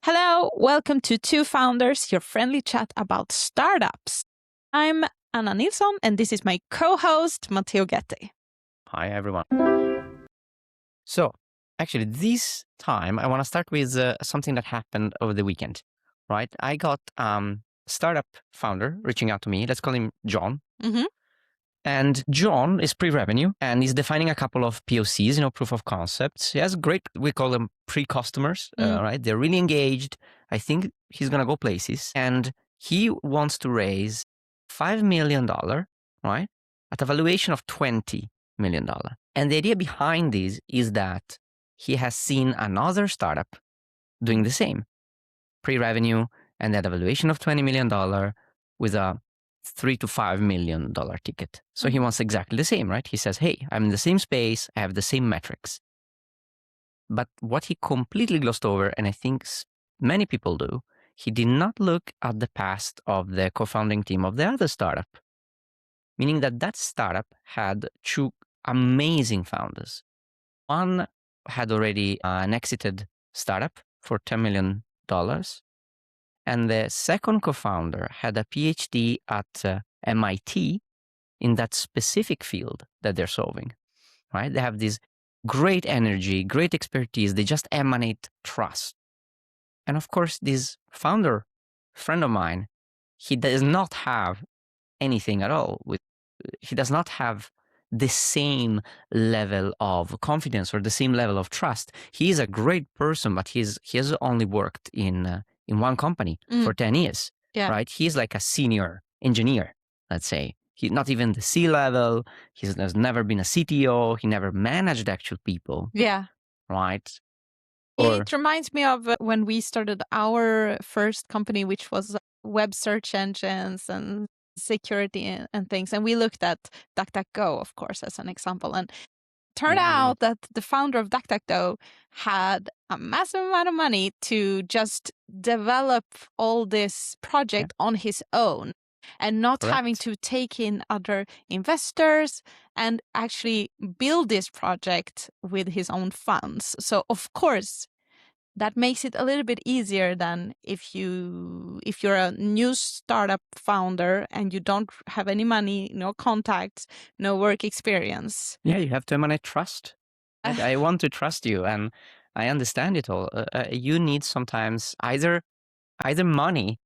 Hello, welcome to Two Founders, your friendly chat about startups. I'm Anna Nilsson, and this is my co-host, Matteo Getti. Hi, everyone. So, actually, this time I want to start with something that happened over the weekend, right? I got startup founder reaching out to me. Let's call him John. Mm-hmm. And John is pre-revenue and he's defining a couple of POCs, proof of concepts. He has great, we call them pre-customers, right? They're really engaged. I think he's going to go places. And he wants to raise $5 million, right? At a valuation of $20 million. And the idea behind this is that he has seen another startup doing the same, pre-revenue, and at a valuation of $20 million with a $3 to $5 million ticket. So he wants exactly the same, right? He says, hey, I'm in the same space, I have the same metrics. But what he completely glossed over, and I think many people do, he did not look at the past of the co-founding team of the other startup, meaning that startup had two amazing founders. One had already an exited startup for $10 million. And the second co-founder had a PhD at MIT in that specific field that they're solving, right? They have this great energy, great expertise. They just emanate trust. And of course, this founder, friend of mine, he does not have anything at all. He does not have the same level of confidence or the same level of trust. He is a great person, but he has only worked in one company for 10 years, right? He's like a senior engineer, let's say. He's not even the C-level. He has never been a CTO. He never managed actual people. Yeah. Right? It reminds me of when we started our first company, which was web search engines and security and things. And we looked at DuckDuckGo, of course, as an example. And turned out that the founder of DuckDuckGo had a massive amount of money to just develop all this project on his own and not having to take in other investors and actually build this project with his own funds. So, of course, that makes it a little bit easier than if you're a new startup founder and you don't have any money, no contacts, no work experience. Yeah, you have to emanate trust. I want to trust you, and I understand it all. You need sometimes either money,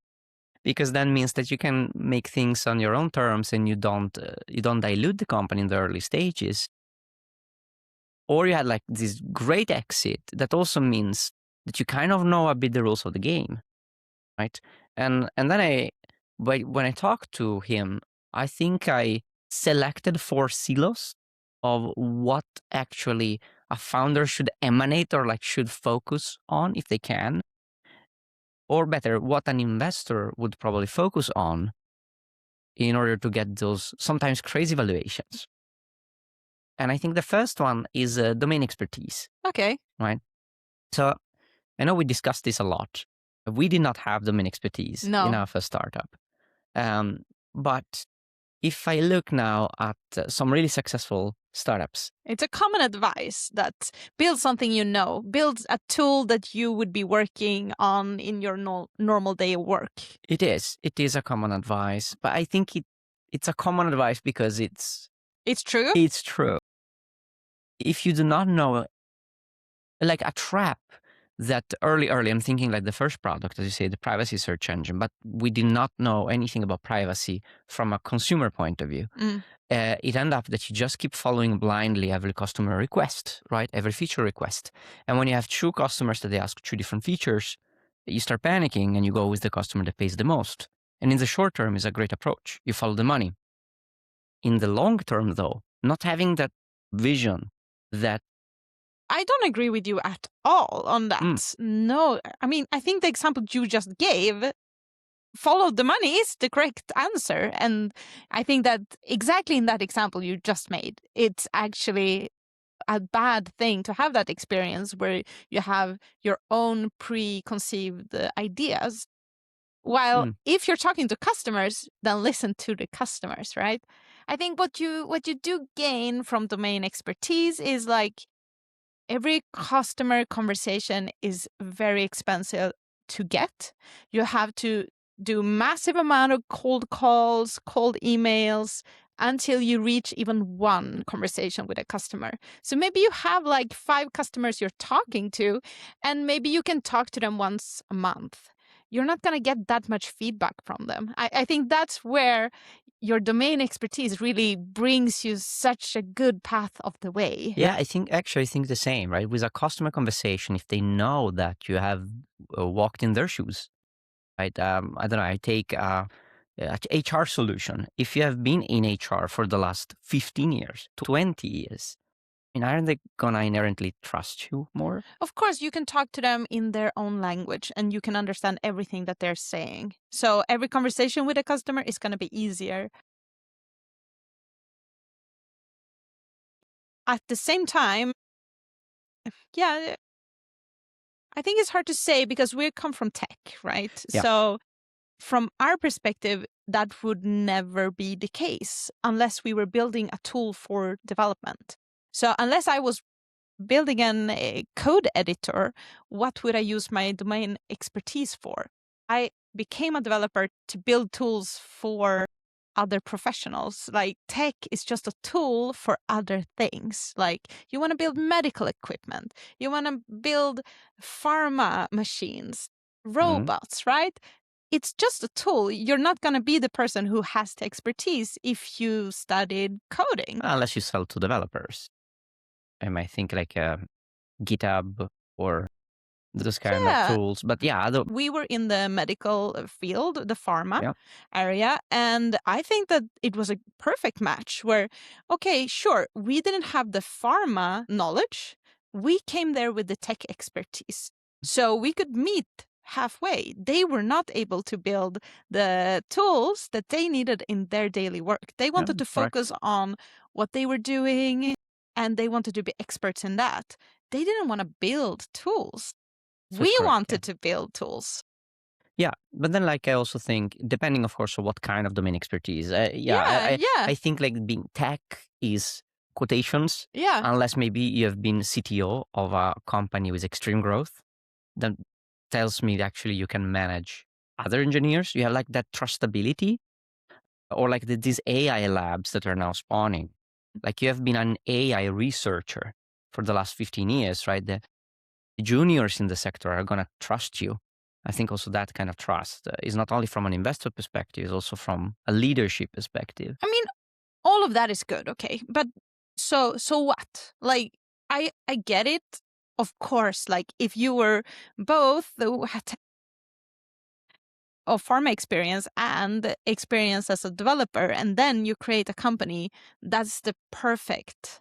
because that means that you can make things on your own terms and you don't dilute the company in the early stages. Or you had like this great exit that also means that you kind of know a bit the rules of the game, right? And then when I talked to him, I think I selected 4 silos of what actually a founder should emanate or like should focus on if they can. Or better, what an investor would probably focus on in order to get those sometimes crazy valuations. And I think the first one is domain expertise. Okay. Right? So I know we discussed this a lot. We did not have domain expertise in our first startup. But if I look now at some really successful startups. It's a common advice that build something build a tool that you would be working on in your normal day of work. It is a common advice, but I think it's a common advice because it's true. It's true. If you do not know, like a trap that early, I'm thinking like the first product, as you say, the privacy search engine, but we did not know anything about privacy from a consumer point of view. It ended up that you just keep following blindly every customer request, right? Every feature request. And when you have 2 customers that they ask 2 different features, you start panicking and you go with the customer that pays the most. And in the short term is a great approach. You follow the money. In the long term, though, not having that vision that I don't agree with you at all on that. No, I mean, I think the example you just gave, follow the money, is the correct answer. And I think that exactly in that example you just made, it's actually a bad thing to have that experience where you have your own preconceived ideas. While if you're talking to customers, then listen to the customers, right? I think what you do gain from domain expertise is like every customer conversation is very expensive to get. You have to do massive amount of cold calls, cold emails, until you reach even one conversation with a customer. So maybe you have like 5 customers you're talking to, and maybe you can talk to them once a month. You're not going to get that much feedback from them. I think that's where your domain expertise really brings you such a good path of the way. Yeah, I think the same, right? With a customer conversation, if they know that you have walked in their shoes, right? I don't know, I take HR solution. If you have been in HR for the last 15 years, 20 years, I mean, aren't they gonna inherently trust you more? Of course, you can talk to them in their own language and you can understand everything that they're saying. So every conversation with a customer is going to be easier. At the same time, yeah, I think it's hard to say because we come from tech, right? Yeah. So from our perspective, that would never be the case unless we were building a tool for development. So unless I was building a code editor, what would I use my domain expertise for? I became a developer to build tools for other professionals. Like tech is just a tool for other things. Like you want to build medical equipment, you want to build pharma machines, robots, right? It's just a tool. You're not going to be the person who has the expertise if you studied coding. Unless you sell to developers. I might think like GitHub or those kind of tools. But yeah, we were in the medical field, the pharma area, and I think that it was a perfect match where, okay, sure, we didn't have the pharma knowledge. We came there with the tech expertise. So we could meet halfway. They were not able to build the tools that they needed in their daily work. They wanted to focus on what they were doing and they wanted to be experts in that. They didn't want to build tools. We wanted to build tools. Yeah, but then like I also think, depending of course on what kind of domain expertise, I think like being tech is quotations, unless maybe you have been CTO of a company with extreme growth, then tells me that actually you can manage other engineers. You have like that trustability, or like these AI labs that are now spawning. Like you have been an AI researcher for the last 15 years, right? The juniors in the sector are going to trust you. I think also that kind of trust is not only from an investor perspective, it's also from a leadership perspective. I mean, all of that is good, okay. But so what? Like, I get it. Of course, like if you were both of pharma experience and experience as a developer, and then you create a company, that's the perfect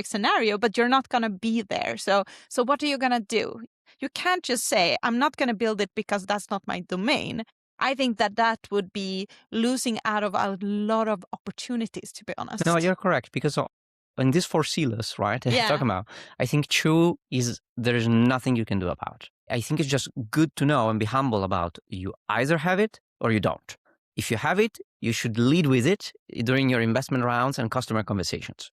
scenario, but you're not going to be there. So what are you going to do? You can't just say, I'm not going to build it because that's not my domain. I think that would be losing out of a lot of opportunities, to be honest. No, you're correct, because in these 4 silos, right, talking about, I think true is there's nothing you can do about. I think it's just good to know and be humble about you either have it or you don't. If you have it, you should lead with it during your investment rounds and customer conversations.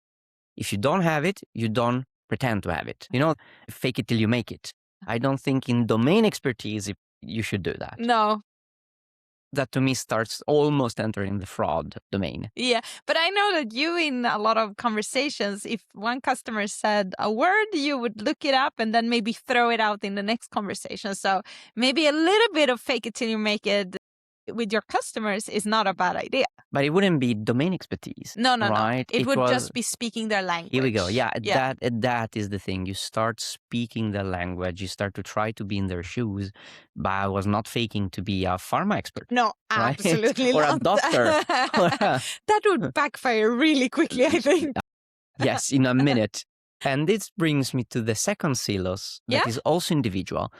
If you don't have it, you don't pretend to have it. You know, fake it till you make it. I don't think in domain expertise you should do that. No. That to me starts almost entering the fraud domain. Yeah, but I know that you, in a lot of conversations, if one customer said a word, you would look it up and then maybe throw it out in the next conversation. So maybe a little bit of fake it till you make it with your customers is not a bad idea. But it wouldn't be domain expertise. No, right? It would just be speaking their language. Here we go. Yeah, that is the thing. You start speaking their language. You start to try to be in their shoes. But I was not faking to be a pharma expert. No, absolutely or not. a doctor. That would backfire really quickly, I think. Yes, in a minute. And this brings me to the second silos that is also individual.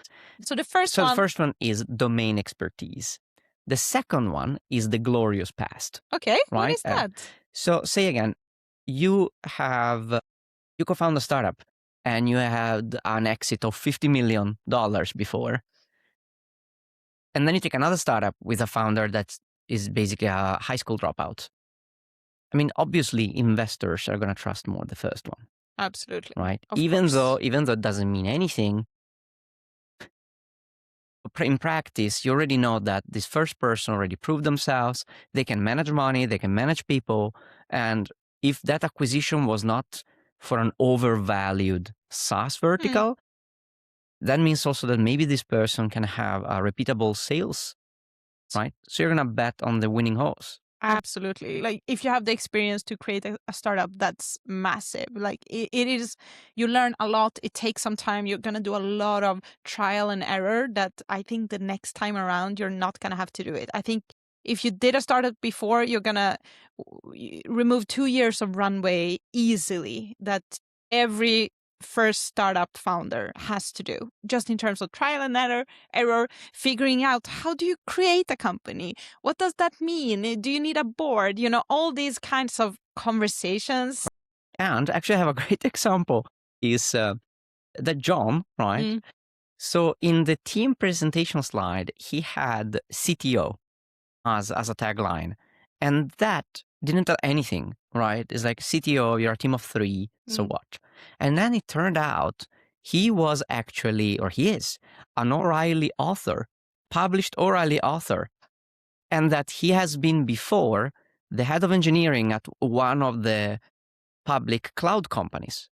So the first one is domain expertise. The second one is the glorious past. Okay, right? What is that? So say again, you co-found a startup and you had an exit of $50 million before. And then you take another startup with a founder that is basically a high school dropout. I mean, obviously investors are going to trust more the first one. Absolutely. Right? Even though it doesn't mean anything, in practice, you already know that this first person already proved themselves. They can manage money, they can manage people. And if that acquisition was not for an overvalued SaaS vertical, that means also that maybe this person can have a repeatable sales, right? So you're going to bet on the winning horse. Absolutely. Like if you have the experience to create a startup, that's massive. Like it is, you learn a lot. It takes some time. You're going to do a lot of trial and error that I think the next time around, you're not going to have to do it. I think if you did a startup before, you're going to remove 2 years of runway easily that every first startup founder has to do, just in terms of trial and error, figuring out how do you create a company? What does that mean? Do you need a board? All these kinds of conversations. And actually, I have a great example is that John, right? So in the team presentation slide, he had CTO as a tagline. And that didn't tell anything, right? It's like CTO, you're a team of 3, so what? And then it turned out he was actually, or he is, an O'Reilly author, published O'Reilly author, and that he has been before the head of engineering at one of the public cloud companies.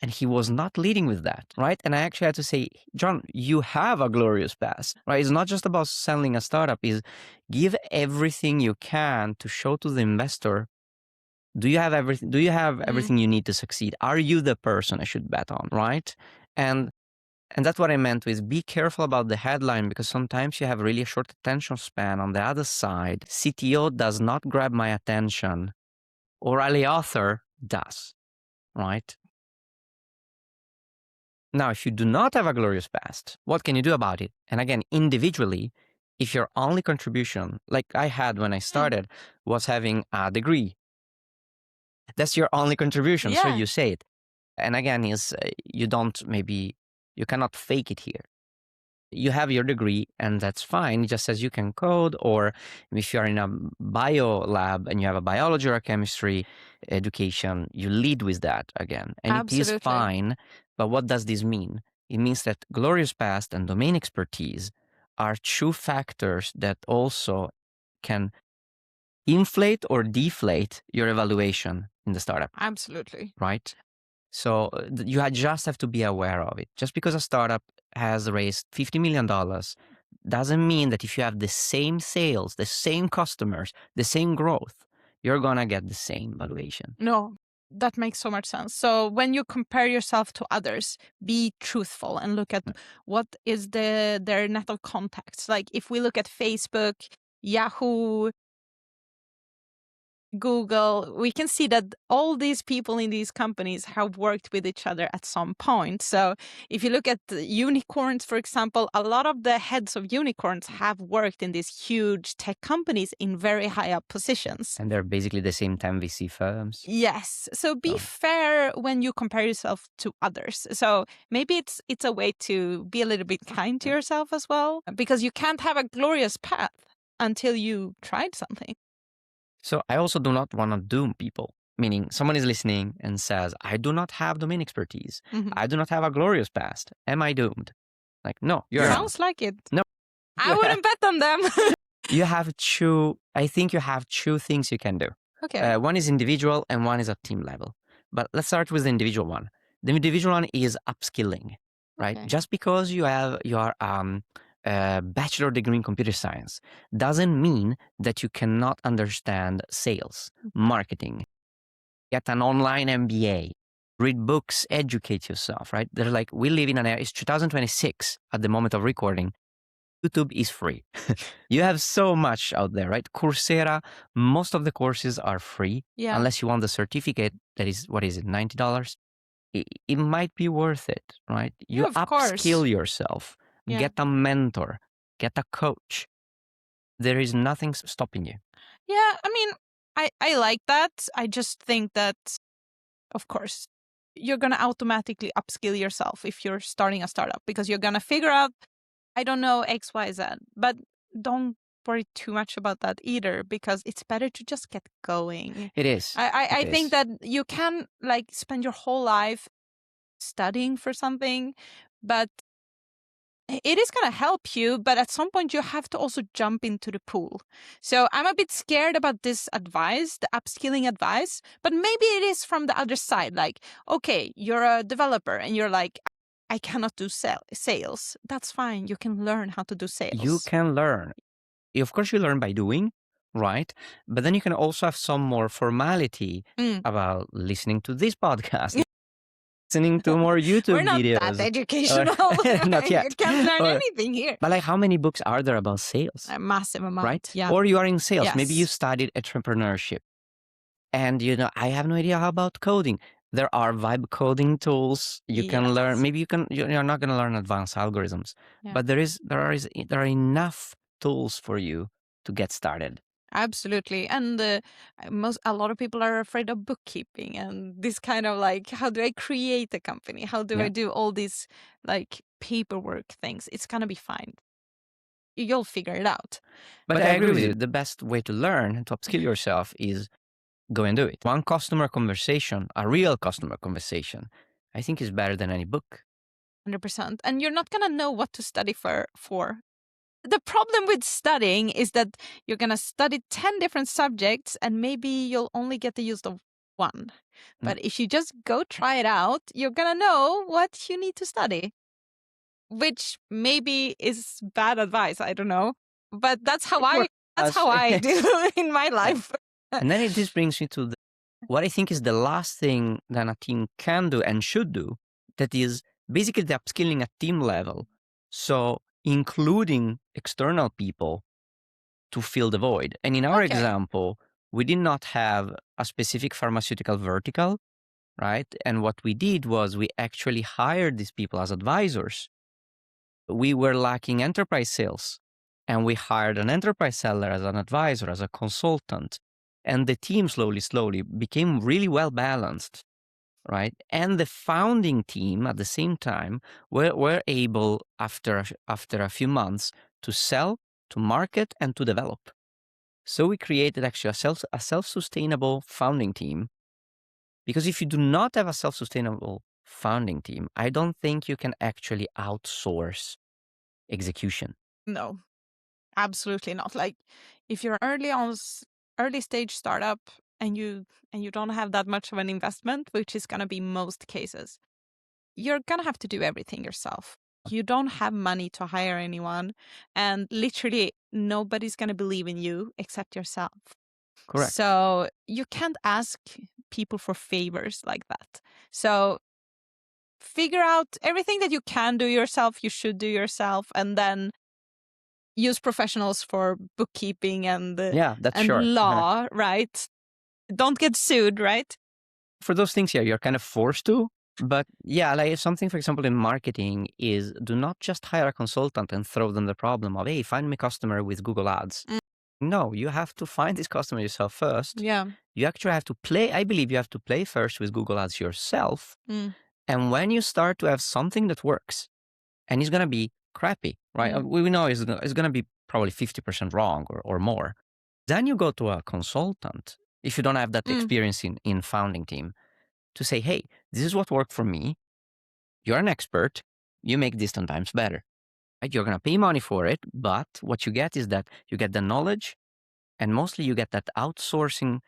And he was not leading with that, right? And I actually had to say, John, you have a glorious past, right? It's not just about selling a startup, is give everything you can to show to the investor, do you have everything? Do you have everything you need to succeed? Are you the person I should bet on, right? And that's what I meant with be careful about the headline, because sometimes you have really a short attention span. On the other side, CTO does not grab my attention. O'Reilly author does, right? Now, if you do not have a glorious past, what can you do about it? And again, individually, if your only contribution, like I had when I started, was having a degree, that's your only contribution. Yeah. So you say it. And again, you cannot fake it here. You have your degree and that's fine. It just says you can code, or if you're in a bio lab and you have a biology or a chemistry education, you lead with that again. And Absolutely. It is fine. But what does this mean? It means that glorious past and domain expertise are two factors that also can inflate or deflate your evaluation in the startup. Absolutely. Right? So you just have to be aware of it. Just because a startup has raised $50 million doesn't mean that if you have the same sales, the same customers, the same growth, you're going to get the same valuation. No, that makes so much sense. So when you compare yourself to others, be truthful and look at what is their net of contacts. Like if we look at Facebook, Yahoo, Google, we can see that all these people in these companies have worked with each other at some point. So if you look at the unicorns, for example, a lot of the heads of unicorns have worked in these huge tech companies in very high up positions. And they're basically the same 10 VC firms. Yes. So be fair when you compare yourself to others. So maybe it's a way to be a little bit kind to yourself as well, because you can't have a glorious path until you tried something. So I also do not want to doom people, meaning someone is listening and says, I do not have domain expertise. I do not have a glorious past. Am I doomed? Like, no, you're not. Sounds like it. No. I wouldn't bet on them. I think you have two things you can do. Okay. One is individual and one is at team level. But let's start with the individual one. The individual one is upskilling, right? Okay. Just because you are a bachelor degree in computer science doesn't mean that you cannot understand sales, marketing, get an online MBA, read books, educate yourself, right? They're like, we live in an era, it's 2026 at the moment of recording. YouTube is free. You have so much out there, right? Coursera, most of the courses are free. Yeah. Unless you want the certificate that is, what is it, $90? It might be worth it, right? You Yeah, of upskill course. yourself, Yeah. get a mentor, get a coach. There is nothing stopping you. Yeah, I mean, I like that. I just think that, of course, you're going to automatically upskill yourself if you're starting a startup, because you're going to figure out, I don't know, X, Y, Z. But don't worry too much about that either, because it's better to just get going. It is. I think that you can like spend your whole life studying for something, but It is going to help you, but at some point you have to also jump into the pool. So I'm a bit scared about this advice, the upskilling advice, but maybe it is from the other side. Like, okay, you're a developer and you're like, I cannot do sales. That's fine. You can learn how to do sales. You can learn. Of course, you learn by doing, right? But then you can also have some more formality about listening to this podcast, listening to more YouTube We're not videos. that educational. Not yet. You can't learn anything here. But like, how many books are there about sales? A massive amount, right? Yeah. Or you are in sales. Yes. Maybe you studied entrepreneurship. And, I have no idea how about coding. There are vibe coding tools you can learn. Maybe you're not going to learn advanced algorithms, but there are enough tools for you to get started. Absolutely. And a lot of people are afraid of bookkeeping and this kind of like, how do I create a company? How do I do all these like paperwork things? It's going to be fine. You'll figure it out. But I agree with you. The best way to learn and to upskill yourself is go and do it. One customer conversation, a real customer conversation, I think is better than any book. 100%. And you're not going to know what to study for. The problem with studying is that you're going to study 10 different subjects and maybe you'll only get the use of one. But if you just go try it out, you're going to know what you need to study, which maybe is bad advice. I don't know. But that's how I do in my life. And then this brings me to what I think is the last thing that a team can do and should do. That is basically the upskilling at team level. So including external people to fill the void. And in our example, we did not have a specific pharmaceutical vertical, right? And what we did was we actually hired these people as advisors. We were lacking enterprise sales, and we hired an enterprise seller as an advisor, as a consultant. And the team slowly became really well balanced, right? And the founding team at the same time were able, after a few months, to sell, to market, and to develop. So we created actually a self-sustainable founding team. Because if you do not have a self-sustainable founding team, I don't think you can actually outsource execution. No, absolutely not. Like if you're early stage startup and you don't have that much of an investment, which is going to be most cases, you're going to have to do everything yourself. You don't have money to hire anyone, and literally nobody's going to believe in you except yourself. Correct. So you can't ask people for favors like that. So figure out everything that you can do yourself, you should do yourself, and then use professionals for bookkeeping and law, right? Don't get sued, right? For those things, you're kind of forced to. But like something, for example, in marketing is do not just hire a consultant and throw them the problem of, hey, find me a customer with Google Ads. No, you have to find this customer yourself first. Yeah. You actually have to play. I believe you have to play first with Google Ads yourself. And when you start to have something that works, and it's going to be crappy, right? We know it's going to be probably 50% wrong or more. Then you go to a consultant, if you don't have that experience in founding team, to say, hey, this is what worked for me. You're an expert. You make this 10 times better. Right? You're going to pay money for it, but what you get is that you get the knowledge, and mostly you get that outsourcing.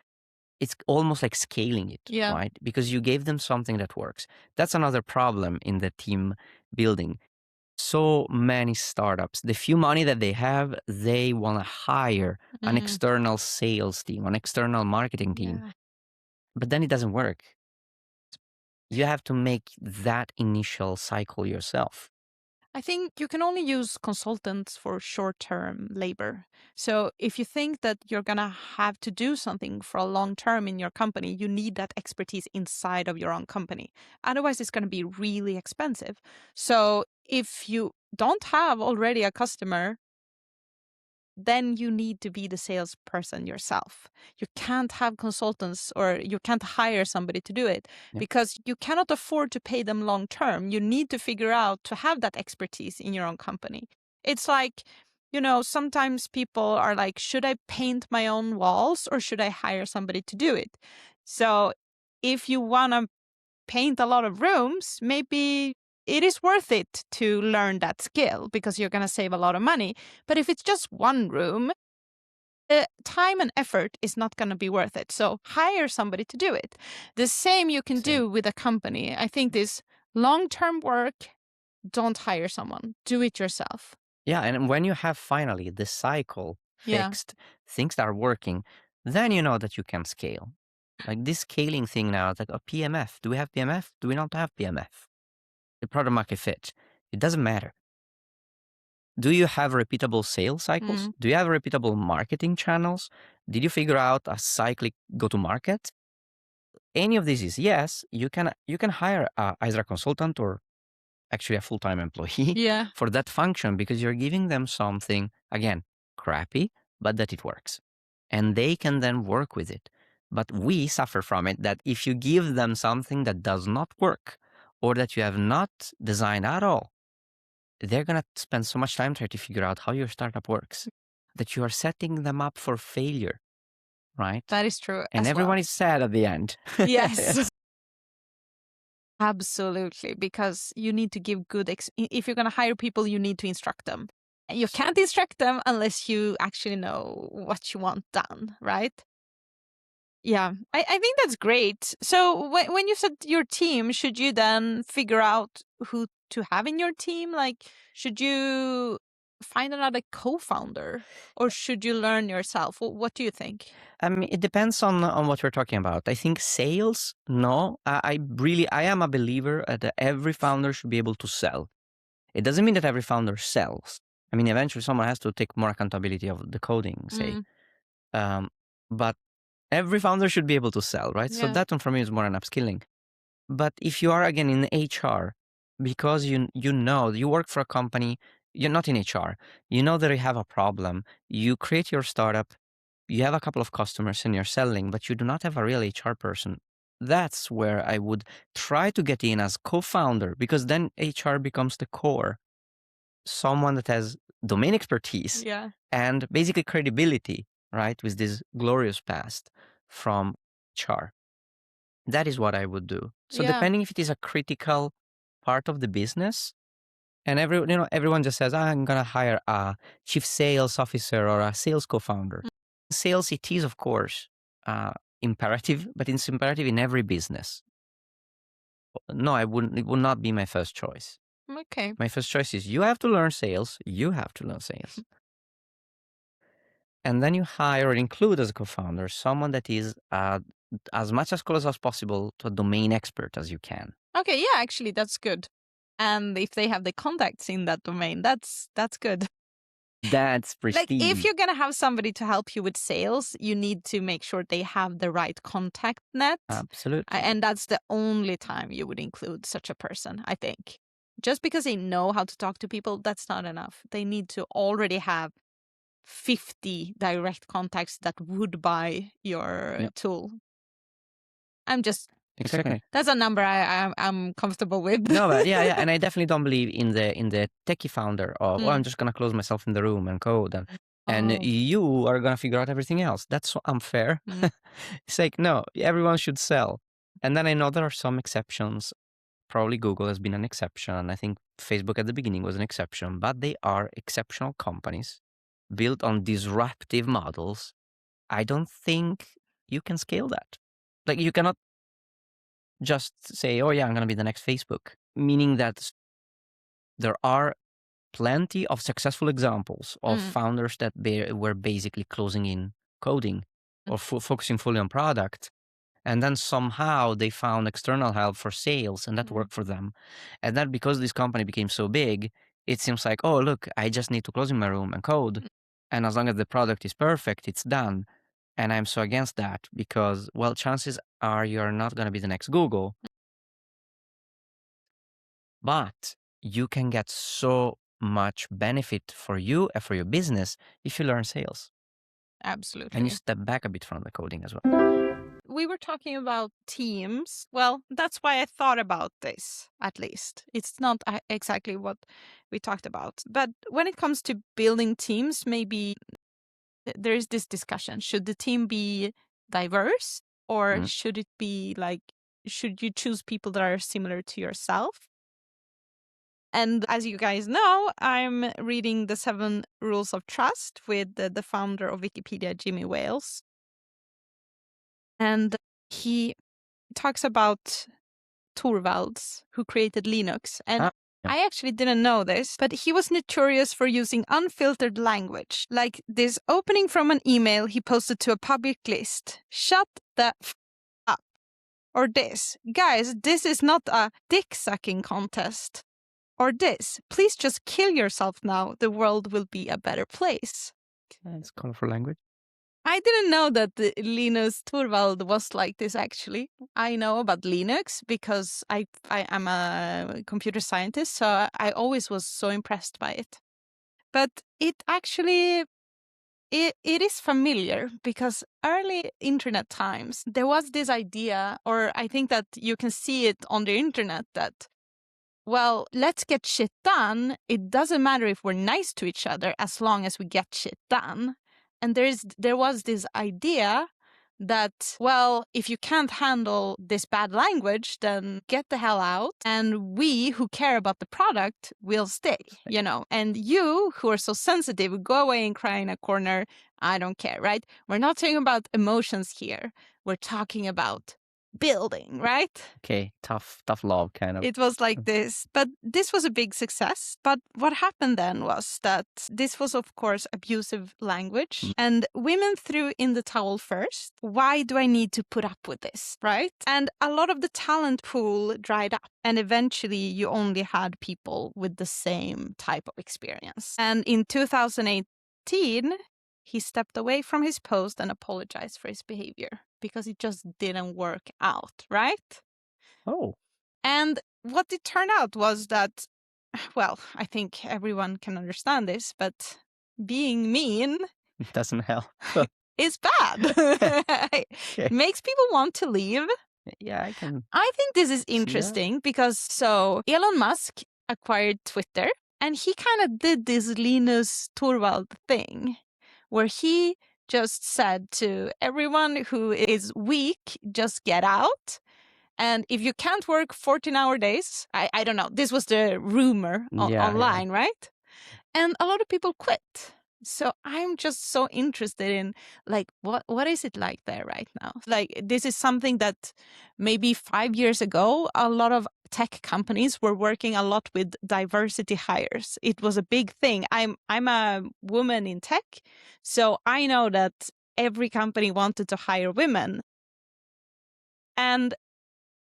It's almost like scaling it, right? Because you gave them something that works. That's another problem in the team building. So many startups, the few money that they have, they want to hire an external sales team, an external marketing team. But then it doesn't work. You have to make that initial cycle yourself. I think you can only use consultants for short-term labor. So if you think that you're going to have to do something for a long term in your company, you need that expertise inside of your own company. Otherwise, it's going to be really expensive. So if you don't have already a customer, then you need to be the salesperson yourself. You can't have consultants or you can't hire somebody to do it because you cannot afford to pay them long term. You need to figure out to have that expertise in your own company. It's like, sometimes people are like, should I paint my own walls or should I hire somebody to do it? So if you want to paint a lot of rooms, maybe it is worth it to learn that skill because you're going to save a lot of money. But if it's just one room, the time and effort is not going to be worth it. So hire somebody to do it. The same you can do with a company. I think this long-term work, don't hire someone. Do it yourself. Yeah, and when you have finally the cycle fixed, things that are working, then you know that you can scale. Like this scaling thing now, it's like a PMF. Do we have PMF? Do we not have PMF? The product market fit. It doesn't matter. Do you have repeatable sales cycles? Do you have repeatable marketing channels? Did you figure out a cyclic go-to-market? Any of this is yes. You can hire either a consultant or actually a full-time employee for that function because you're giving them something, again, crappy, but that it works. And they can then work with it. But we suffer from it that if you give them something that does not work or that you have not designed at all, they're going to spend so much time trying to figure out how your startup works that you are setting them up for failure, right? That is true. And everyone is sad at the end. Yes. Absolutely, because you need to give good, if you're going to hire people, you need to instruct them. And you can't instruct them unless you actually know what you want done, right? Yeah, I think that's great. So when you said your team, should you then figure out who to have in your team? Like, should you find another co-founder or should you learn yourself? What do you think? I mean, it depends on what we're talking about. I think sales, no. I am a believer that every founder should be able to sell. It doesn't mean that every founder sells. I mean, eventually someone has to take more accountability of the coding, say. But every founder should be able to sell, right? So that one for me is more an upskilling. But if you are again in HR, because you know you work for a company, you're not in HR, you know that you have a problem, you create your startup, you have a couple of customers and you're selling, but you do not have a real HR person. That's where I would try to get in as co-founder because then HR becomes the core. Someone that has domain expertise and basically credibility, right, with this glorious past from HR. That is what I would do. So depending if it is a critical part of the business, and everyone just says, I'm gonna hire a chief sales officer or a sales co-founder. Sales, it is of course imperative, but it's imperative in every business. No, I wouldn't. It would not be my first choice. Okay. My first choice is you have to learn sales. You have to learn sales. And then you hire or include as a co-founder someone that is as much as close as possible to a domain expert as you can. Okay, yeah, actually, that's good. And if they have the contacts in that domain, that's good. That's prestige. Like, if you're going to have somebody to help you with sales, you need to make sure they have the right contact net. Absolutely. And that's the only time you would include such a person, I think. Just because they know how to talk to people, that's not enough. They need to already have 50 direct contacts that would buy your tool. I'm just... Exactly. That's a number I'm comfortable with. No, but yeah, and I definitely don't believe in the techie founder of I'm just gonna close myself in the room and code and you are gonna figure out everything else. That's so unfair. It's like no, everyone should sell. And then I know there are some exceptions. Probably Google has been an exception. I think Facebook at the beginning was an exception, but they are exceptional companies built on disruptive models. I don't think you can scale that. Like you cannot just say, oh yeah, I'm going to be the next Facebook, meaning that there are plenty of successful examples of founders that were basically closing in coding or focusing fully on product. And then somehow they found external help for sales and that worked for them. And then because this company became so big, it seems like, oh, look, I just need to close in my room and code. And as long as the product is perfect, it's done. And I'm so against that because, well, chances are you're not going to be the next Google. But you can get so much benefit for you and for your business if you learn sales. Absolutely. And you step back a bit from the coding as well. We were talking about teams. Well, that's why I thought about this, at least. It's not exactly what we talked about. But when it comes to building teams, maybe there is this discussion. Should the team be diverse or should it be like, should you choose people that are similar to yourself? And as you guys know, I'm reading The 7 Rules of Trust with the founder of Wikipedia, Jimmy Wales. And he talks about Torvalds, who created Linux. And I actually didn't know this, but he was notorious for using unfiltered language. Like this opening from an email he posted to a public list. Shut the up. Or this. Guys, this is not a dick-sucking contest. Or this. Please just kill yourself now. The world will be a better place. It's colorful language. I didn't know that Linus Torvald was like this, actually. I know about Linux because I'm a computer scientist, so I always was so impressed by it. But it actually, it is familiar because early internet times, there was this idea, or I think that you can see it on the internet, that, well, let's get shit done. It doesn't matter if we're nice to each other as long as we get shit done. And there was this idea that, well, if you can't handle this bad language, then get the hell out. And we who care about the product will stay, you know. And you who are so sensitive, go away and cry in a corner. I don't care, right? We're not talking about emotions here. We're talking about building, right? Okay, tough love kind of. It was like this, but this was a big success. But what happened then was that this was, of course, abusive language, and women threw in the towel first. Why do I need to put up with this, right? And a lot of the talent pool dried up, and eventually you only had people with the same type of experience. And in 2018, he stepped away from his post and apologized for his behavior because it just didn't work out, right? Oh. And what it turned out was that, well, I think everyone can understand this, but being mean doesn't help. is bad. It makes people want to leave. Yeah, I can. I think this is interesting because so Elon Musk acquired Twitter, and he kind of did this Linus Torvald thing where he just said to everyone who is weak, just get out. And if you can't work 14-hour days, I don't know, this was the rumor online, right? And a lot of people quit. So I'm just so interested in, like, what is it like there right now? Like, this is something that maybe 5 years ago, a lot of tech companies were working a lot with diversity hires. It was a big thing. I'm a woman in tech, so I know that every company wanted to hire women. And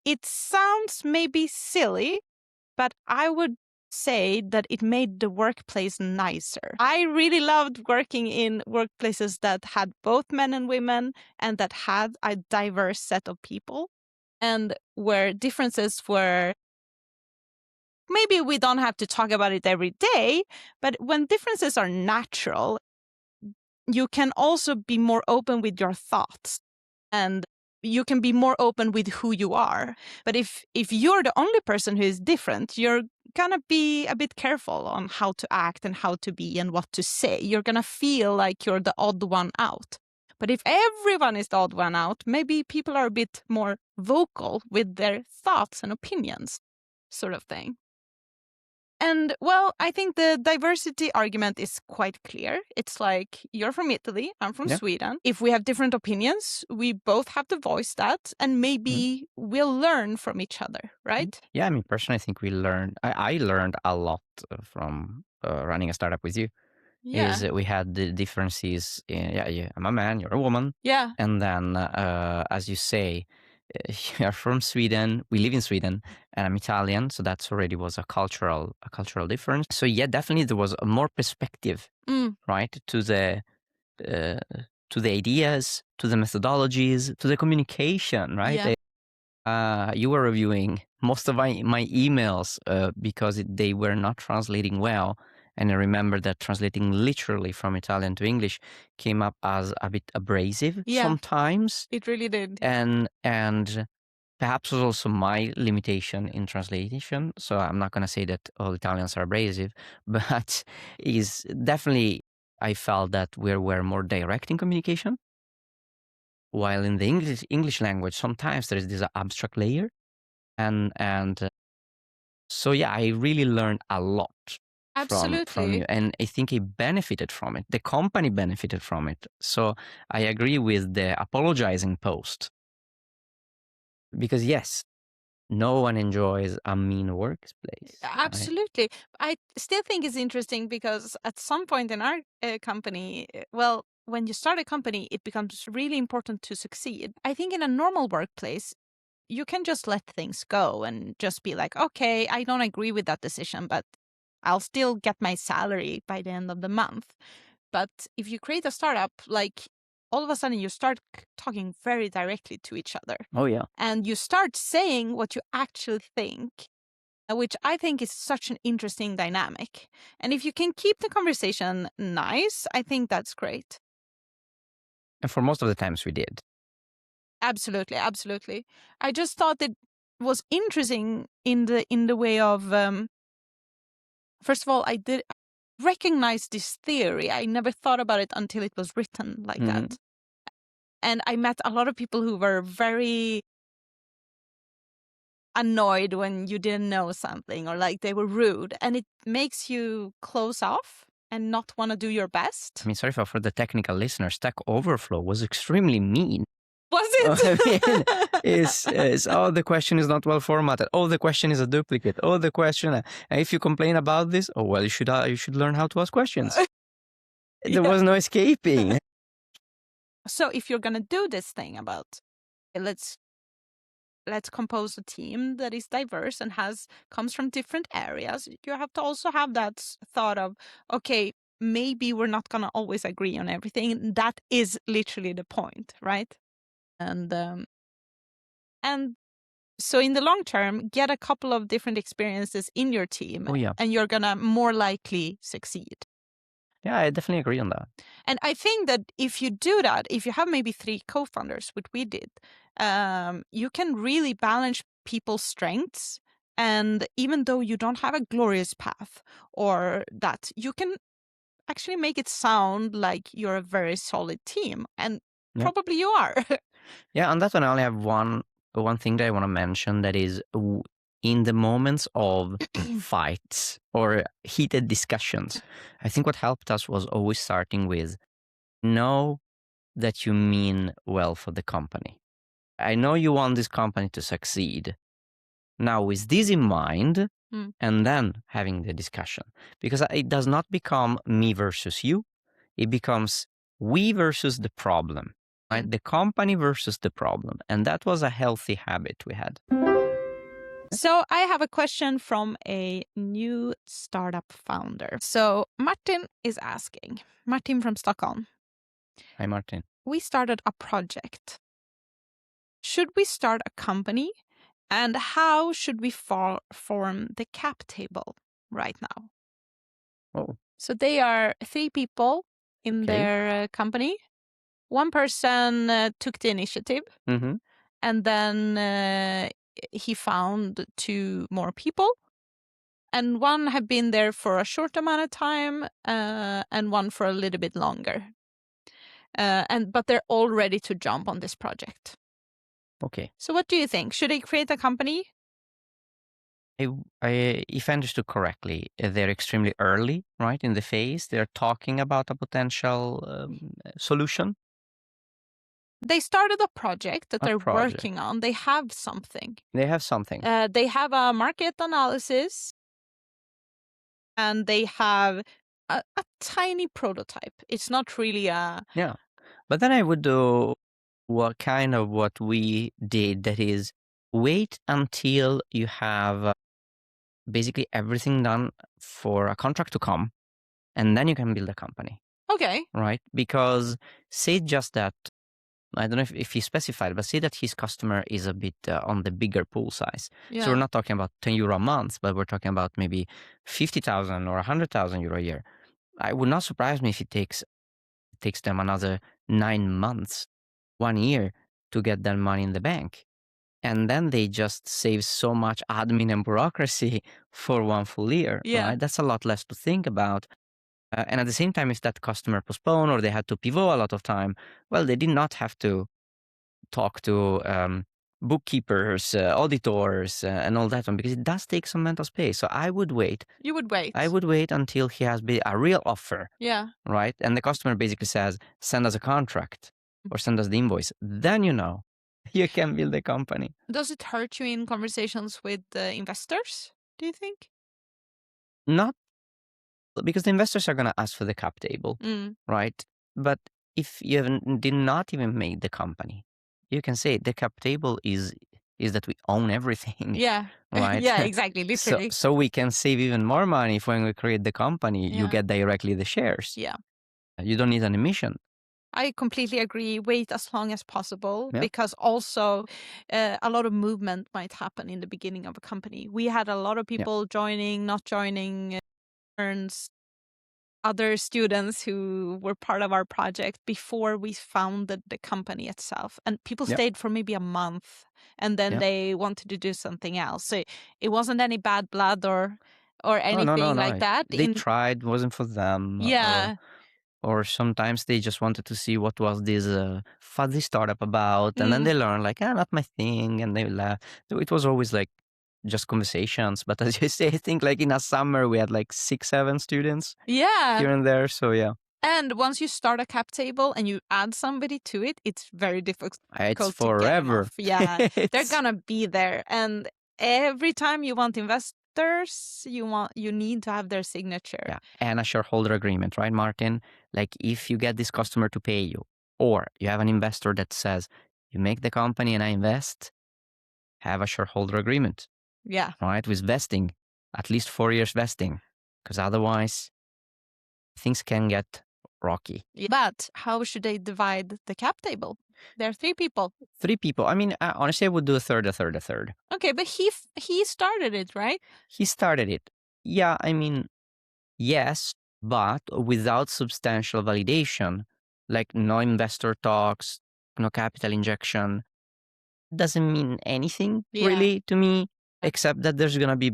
it sounds maybe silly, but I would say that it made the workplace nicer. I really loved working in workplaces that had both men and women and that had a diverse set of people, and where differences were, maybe we don't have to talk about it every day, but when differences are natural, you can also be more open with your thoughts. And you can be more open with who you are. But if you're the only person who is different, you're gonna be a bit careful on how to act and how to be and what to say. You're gonna feel like you're the odd one out. But if everyone is the odd one out, maybe people are a bit more vocal with their thoughts and opinions, sort of thing. And, well, I think the diversity argument is quite clear. It's like, you're from Italy, I'm from Sweden. If we have different opinions, we both have to voice that, and maybe we'll learn from each other, right? Yeah, I mean, personally, I think I learned a lot from running a startup with you. Yeah. Is that we had the differences in, I'm a man, you're a woman. Yeah. And then, as you say, you're from Sweden, we live in Sweden, and I'm Italian, so that's already was a cultural difference. So yeah, definitely there was a more perspective, right, to the ideas, to the methodologies, to the communication, right? Yeah. You were reviewing most of my emails because they were not translating well. And I remember that translating literally from Italian to English came up as a bit abrasive sometimes. It really did. And perhaps was also my limitation in translation. So I'm not going to say that all Italians are abrasive, but is definitely, I felt that we were more direct in communication. While in the English language, sometimes there is this abstract layer. And So yeah, I really learned a lot from you, Absolutely. and I think I benefited from it. The company benefited from it. So I agree with the apologizing post, because yes, no one enjoys a mean workplace, right? Absolutely. I still think it's interesting because at some point in our company, well, when you start a company, it becomes really important to succeed. I think in a normal workplace, you can just let things go and just be like, okay, I don't agree with that decision, but I'll still get my salary by the end of the month. But if you create a startup, like all of a sudden you start talking very directly to each other. Oh yeah. And you start saying what you actually think, which I think is such an interesting dynamic. And if you can keep the conversation nice, I think that's great. And for most of the times we did. Absolutely, absolutely. I just thought it was interesting in the way of first of all, I did recognize this theory. I never thought about it until it was written like Mm-hmm. that. And I met a lot of people who were very annoyed when you didn't know something, or like they were rude, and it makes you close off and not want to do your best. I mean, sorry for the technical listeners, Stack Overflow was extremely mean. Was I mean, it? oh, the question is not well formatted. Oh, the question is a duplicate. Oh, the question. If you complain about this, oh well, you should learn how to ask questions. There Yeah. was no escaping. So if you're gonna do this thing about let's compose a team that is diverse and comes from different areas, you have to also have that thought of, okay, maybe we're not gonna always agree on everything. That is literally the point, right? And so in the long term, get a couple of different experiences in your team, Oh yeah, and you're gonna more likely succeed. yeah, I definitely agree on that. And I think that if you do that, if you have maybe 3 co-founders, which we did, you can really balance people's strengths. And even though you don't have a glorious path or that, you can actually make it sound like you're a very solid team. And Yeah, probably you are. yeah. On that one, I only have one thing that I want to mention. That is, in the moments of fights or heated discussions, I think what helped us was always starting with, know that you mean well for the company. I know you want this company to succeed. Now, with this in mind, Mm. and then having the discussion, because it does not become me versus you, it becomes we versus the problem, right? Mm. The company versus the problem. And that was a healthy habit we had. So I have a question from a new startup founder. So Martin is asking, Martin from Stockholm, Hi, Martin. we started a project. Should we start a company? And how should we form the cap table right now? Oh, So they are 3 people in okay. their company. One person took the initiative, Mm-hmm. and then he found 2 more people. And one had been there for a short amount of time, and one for a little bit longer. But they're all ready to jump on this project. Okay. So what do you think? Should I create a company? If I understood correctly, they're extremely early, right, in the phase. They're talking about a potential solution, They started a project that a they're project. working on. They have something. They have something. They have a market analysis, and they have a tiny prototype. It's not really a... Yeah. But then I would do what we did, that is, wait until you have basically everything done for a contract to come, and then you can build a company, Okay. right? Because say just that, I don't know if he specified, but say that his customer is a bit on the bigger pool size. So we're Yeah. not talking about 10 euro a month, but we're talking about maybe 50,000 or 100,000 euro a year. It would not surprise me if it takes them another 9 months, 1 year, to get that money in the bank. And then they just save so much admin and bureaucracy for 1 full year, Yeah. right? That's a lot less to think about. And at the same time, if that customer postponed or they had to pivot a lot of time, well, they did not have to talk to bookkeepers, auditors, and all that one, because it does take some mental space. So I would wait. You would wait. I would wait until he has a real offer. Yeah. Right? And the customer basically says, send us a contract or send us the invoice. Then you can build a company. Does it hurt you in conversations with investors, do you think? Not because the investors are going to ask for the cap table, right? But if you did not even make the company, you can say the cap table is that we own everything. Yeah. Right? Yeah, exactly. Literally. So we can save even more money if when we create the company, you get directly the shares. Yeah. You don't need an emission. I completely agree. Wait as long as possible because also a lot of movement might happen in the beginning of a company. We had a lot of people joining, not joining, other students who were part of our project before we founded the company itself. And people stayed for maybe a month and then they wanted to do something else. So it wasn't any bad blood or anything like that. They tried, wasn't for them. Yeah. Or sometimes they just wanted to see what was this fuzzy startup about. And then they learn like, not my thing. And they laugh. So it was always like just conversations. But as you say, I think like in a summer, we had like 6, 7 students here and there. So yeah. And once you start a cap table and you add somebody to it, it's very difficult it's to forever. get them off. Yeah, they're gonna be there. And every time you want investors, you need to have their signature. Yeah, and a shareholder agreement, right, Martin? Like if you get this customer to pay you, or you have an investor that says, you make the company and I invest, have a shareholder agreement. Yeah. Right, with vesting, at least 4 years vesting, because otherwise things can get rocky. But how should they divide the cap table? There are 3 people. 3 people. I mean, honestly, I would do a third. Okay, but he started it, right? He started it. Yeah, I mean, yes, but without substantial validation, like no investor talks, no capital injection, doesn't mean anything really to me, except that there's gonna be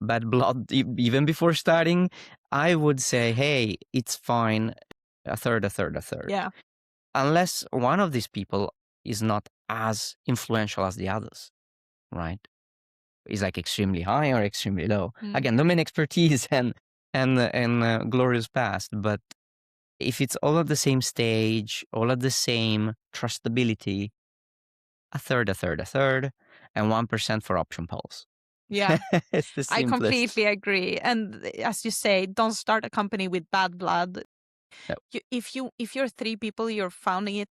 bad blood even before starting. I would say, hey, it's fine, a third. Yeah. Unless one of these people is not as influential as the others, right? Is like extremely high or extremely low. Again, domain expertise and glorious past, but if it's all at the same stage, all at the same trustability, a third, and 1% for option polls. Yeah, it's the simplest. I completely agree. And as you say, don't start a company with bad blood. No. If you're 3 people, you're founding it.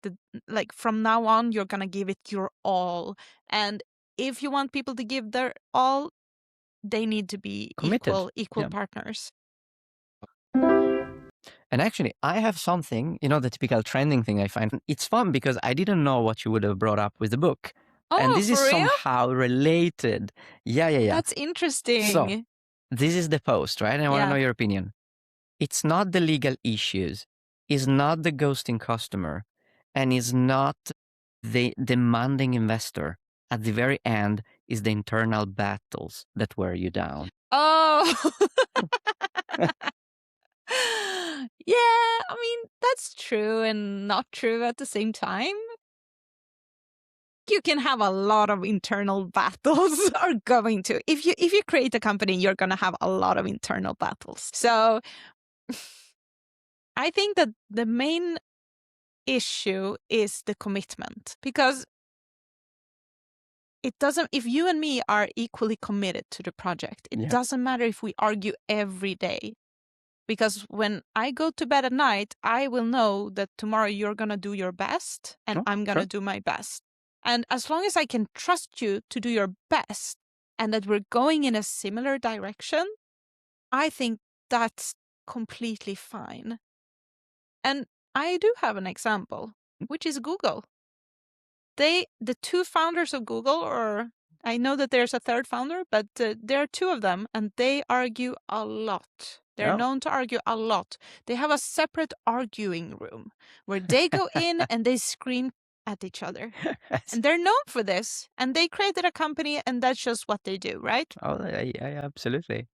Like from now on, you're gonna give it your all. And if you want people to give their all, they need to be committed. equal partners. And actually, I have something, the typical trending thing I find. It's fun because I didn't know what you would have brought up with the book. Oh, and this for is real? somehow related. Yeah. That's interesting. So, this is the post, right? And I want to know your opinion. It's not the legal issues, it's not the ghosting customer, and it's not the demanding investor. At the very end is the internal battles that wear you down. Oh. Yeah, I mean, that's true and not true at the same time. You can have a lot of internal battles are going to. If you create a company, you're going to have a lot of internal battles. So I think that the main issue is the commitment, because it doesn't, if you and me are equally committed to the project, it doesn't matter if we argue every day. Because when I go to bed at night, I will know that tomorrow you're going to do your best and I'm going to do my best. And as long as I can trust you to do your best and that we're going in a similar direction, I think that's completely fine. And I do have an example, which is Google. The 2 founders of Google, or I know that there's a third founder, but there are 2 of them, and they argue a lot. They're known to argue a lot. They have a separate arguing room where they go in and they scream at each other. And they're known for this. And they created a company, and that's just what they do, right? Oh, yeah, absolutely.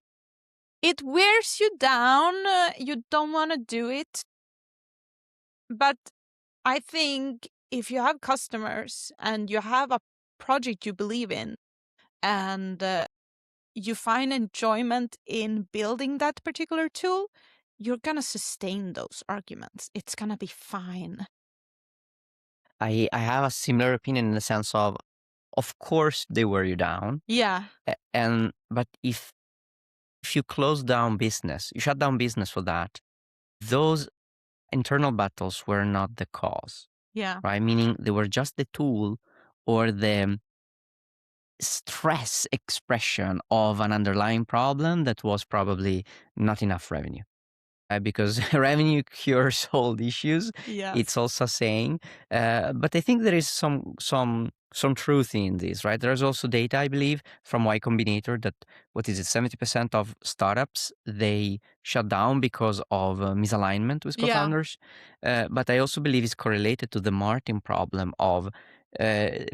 It wears you down. You don't want to do it. But I think if you have customers and you have a project you believe in and you find enjoyment in building that particular tool, you're going to sustain those arguments. It's going to be fine. I have a similar opinion in the sense of course, they wear you down. Yeah. But if you close down business, you shut down business for that, those internal battles were not the cause. Yeah. Right? Meaning they were just the tool or the stress expression of an underlying problem that was probably not enough revenue. Because revenue cures all issues. Yes. It's also saying, but I think there is some truth in this, right? There's also data, I believe, from Y Combinator that 70% of startups they shut down because of misalignment with co-founders. But I also believe it's correlated to the Martin problem of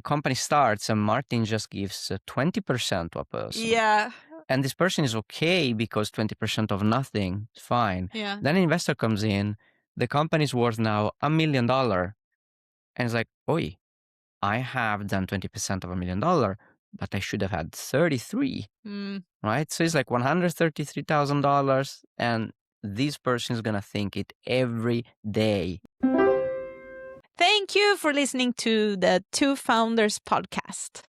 company starts and Martin just gives 20% to a person. Yeah. And this person is okay because 20% of nothing is fine. Yeah. Then an investor comes in, the company's worth now $1 million. And it's like, oi, I have done 20% of $1 million, but I should have had 33, right? So it's like $133,000. And this person is going to think it every day. Thank you for listening to the Two Founders podcast.